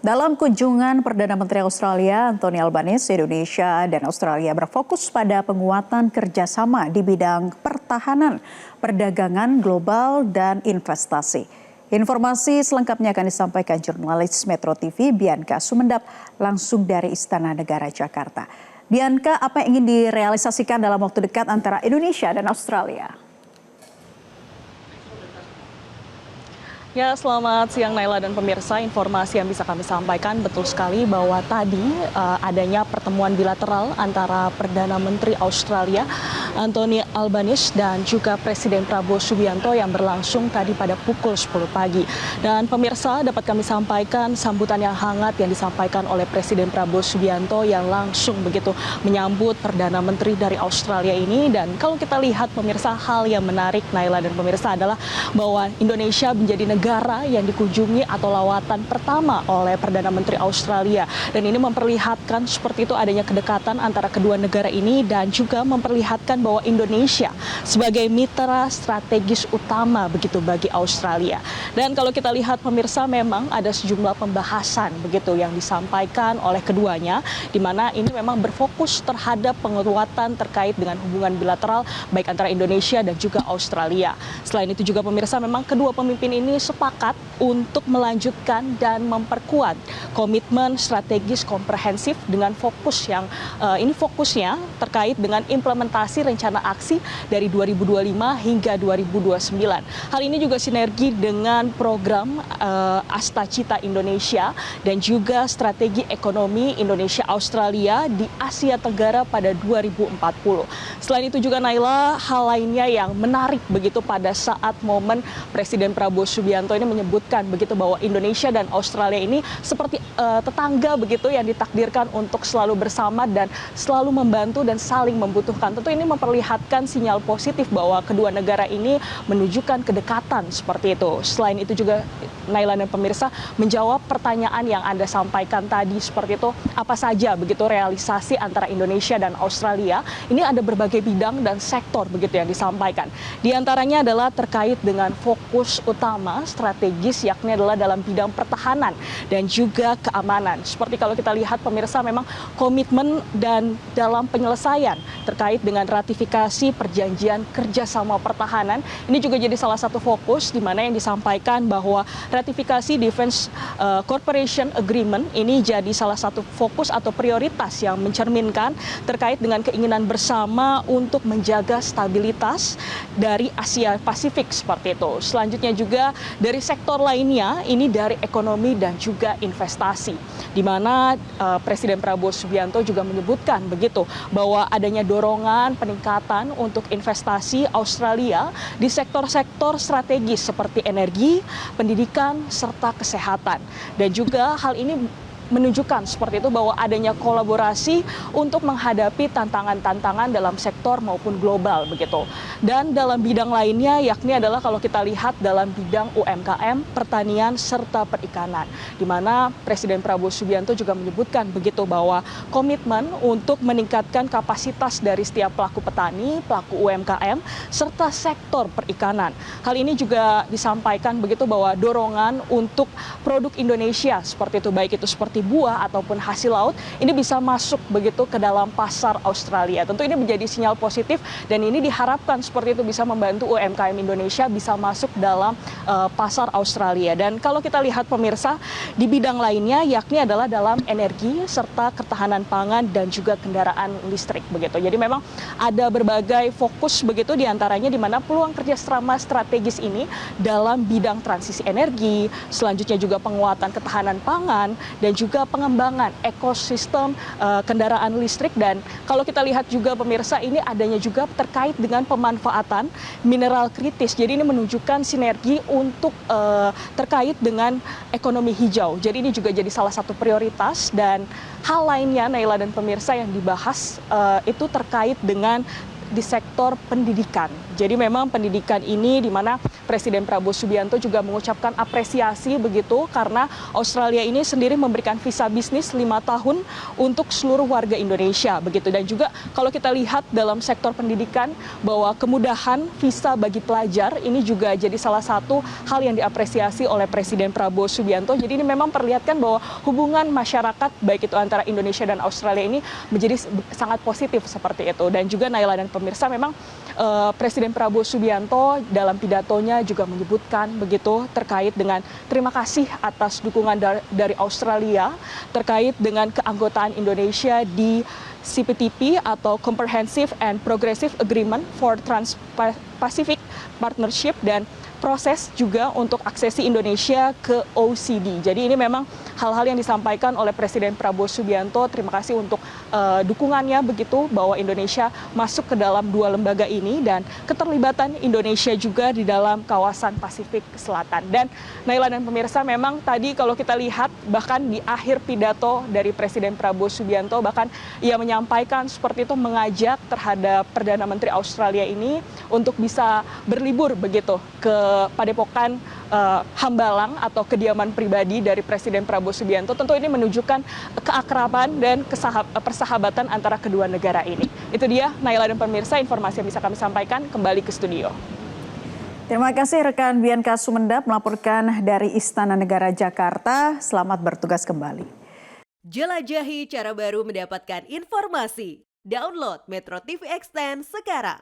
Dalam kunjungan Perdana Menteri Australia Anthony Albanese, Indonesia dan Australia berfokus pada penguatan kerjasama di bidang pertahanan, perdagangan global, dan investasi. Informasi selengkapnya akan disampaikan jurnalis Metro TV Bianca Sumendap langsung dari Istana Negara Jakarta. Bianca, apa yang ingin direalisasikan dalam waktu dekat antara Indonesia dan Australia? Ya, selamat siang Naila dan pemirsa. Informasi yang bisa kami sampaikan betul sekali bahwa tadi adanya pertemuan bilateral antara Perdana Menteri Australia Anthony Albanese dan juga Presiden Prabowo Subianto yang berlangsung tadi pada pukul 10 pagi. Dan pemirsa, dapat kami sampaikan sambutan yang hangat yang disampaikan oleh Presiden Prabowo Subianto yang langsung begitu menyambut Perdana Menteri dari Australia ini. Dan kalau kita lihat pemirsa, hal yang menarik Naila dan pemirsa adalah bahwa Indonesia menjadi negara yang dikunjungi atau lawatan pertama oleh Perdana Menteri Australia. Dan ini memperlihatkan seperti itu adanya kedekatan antara kedua negara ini dan juga memperlihatkan bahwa Indonesia sebagai mitra strategis utama begitu bagi Australia. Dan kalau kita lihat pemirsa, memang ada sejumlah pembahasan begitu yang disampaikan oleh keduanya, di mana ini memang berfokus terhadap penguatan terkait dengan hubungan bilateral baik antara Indonesia dan juga Australia. Selain itu juga pemirsa, memang kedua pemimpin ini sepakat untuk melanjutkan dan memperkuat komitmen strategis komprehensif dengan fokus yang ini fokusnya terkait dengan implementasi rencana aksi dari 2025 hingga 2029. Hal ini juga sinergi dengan program Astacita Indonesia dan juga strategi ekonomi Indonesia Australia di Asia Tenggara pada 2040. Selain itu juga Naila, hal lainnya yang menarik begitu pada saat momen Presiden Prabowo Subianto ini menyebutkan begitu bahwa Indonesia dan Australia ini seperti tetangga begitu yang ditakdirkan untuk selalu bersama dan selalu membantu dan saling membutuhkan. Tentu ini memperlihatkan sinyal positif bahwa kedua negara ini menunjukkan kedekatan seperti itu. Selain itu juga Naila dan pemirsa, menjawab pertanyaan yang Anda sampaikan tadi seperti itu, apa saja begitu realisasi antara Indonesia dan Australia. Ini ada berbagai bidang dan sektor begitu yang disampaikan. Di antaranya adalah terkait dengan fokus utama strategis, yakni adalah dalam bidang pertahanan dan juga keamanan. Seperti kalau kita lihat pemirsa, memang komitmen dan dalam penyelesaian terkait dengan ratifikasi perjanjian kerjasama pertahanan, ini juga jadi salah satu fokus di mana yang disampaikan bahwa ratifikasi Defense Cooperation Agreement ini jadi salah satu fokus atau prioritas yang mencerminkan terkait dengan keinginan bersama untuk menjaga stabilitas dari Asia Pasifik seperti itu. Selanjutnya juga dari sektor lainnya, ini dari ekonomi dan juga investasi, di mana Presiden Prabowo Subianto juga menyebutkan begitu bahwa adanya dorongan peningkatan untuk investasi Australia di sektor-sektor strategis seperti energi, pendidikan, serta kesehatan. Dan juga hal ini menunjukkan seperti itu bahwa adanya kolaborasi untuk menghadapi tantangan-tantangan dalam sektor maupun global begitu. Dan dalam bidang lainnya, yakni adalah kalau kita lihat dalam bidang UMKM, pertanian, serta perikanan, di mana Presiden Prabowo Subianto juga menyebutkan begitu bahwa komitmen untuk meningkatkan kapasitas dari setiap pelaku petani, pelaku UMKM, serta sektor perikanan. Hal ini juga disampaikan begitu bahwa dorongan untuk produk Indonesia seperti itu, baik itu seperti buah ataupun hasil laut, ini bisa masuk begitu ke dalam pasar Australia. Tentu ini menjadi sinyal positif dan ini diharapkan seperti itu bisa membantu UMKM Indonesia bisa masuk dalam pasar Australia. Dan kalau kita lihat pemirsa, di bidang lainnya yakni adalah dalam energi serta ketahanan pangan dan juga kendaraan listrik begitu. Jadi memang ada berbagai fokus begitu diantaranya di mana peluang kerjasama strategis ini dalam bidang transisi energi, selanjutnya juga penguatan ketahanan pangan dan juga pengembangan ekosistem kendaraan listrik. Dan kalau kita lihat juga pemirsa, ini adanya juga terkait dengan pemanfaatan mineral kritis. Jadi ini menunjukkan sinergi untuk terkait dengan ekonomi hijau. Jadi ini juga jadi salah satu prioritas. Dan hal lainnya Naila dan pemirsa yang dibahas itu terkait dengan di sektor pendidikan. Jadi memang pendidikan ini di mana Presiden Prabowo Subianto juga mengucapkan apresiasi begitu karena Australia ini sendiri memberikan visa bisnis 5 tahun untuk seluruh warga Indonesia begitu. Dan juga kalau kita lihat dalam sektor pendidikan bahwa kemudahan visa bagi pelajar ini juga jadi salah satu hal yang diapresiasi oleh Presiden Prabowo Subianto. Jadi ini memang perlihatkan bahwa hubungan masyarakat baik itu antara Indonesia dan Australia ini menjadi sangat positif seperti itu. Dan juga Naila dan pemirsa memang Presiden Prabowo Subianto dalam pidatonya juga menyebutkan begitu terkait dengan terima kasih atas dukungan dari Australia terkait dengan keanggotaan Indonesia di CPTP atau Comprehensive and Progressive Agreement for Trans-Pacific Partnership dan proses juga untuk aksesi Indonesia ke OECD. Jadi ini memang hal-hal yang disampaikan oleh Presiden Prabowo Subianto. Terima kasih untuk dukungannya begitu bahwa Indonesia masuk ke dalam 2 lembaga ini dan keterlibatan Indonesia juga di dalam kawasan Pasifik Selatan. Dan Naila dan pemirsa memang tadi kalau kita lihat bahkan di akhir pidato dari Presiden Prabowo Subianto bahkan ia menyampaikan seperti itu mengajak terhadap Perdana Menteri Australia ini untuk bisa berlibur begitu ke Padepokan Hambalang atau kediaman pribadi dari Presiden Prabowo Subianto. Tentu ini menunjukkan keakraban dan persahabatan antara kedua negara ini. Itu dia Naila dan pemirsa informasi yang bisa kami sampaikan. Kembali ke studio. Terima kasih rekan Bianca Sumendap melaporkan dari Istana Negara Jakarta. Selamat bertugas kembali. Jelajahi cara baru mendapatkan informasi. Download Metro TV Extend sekarang.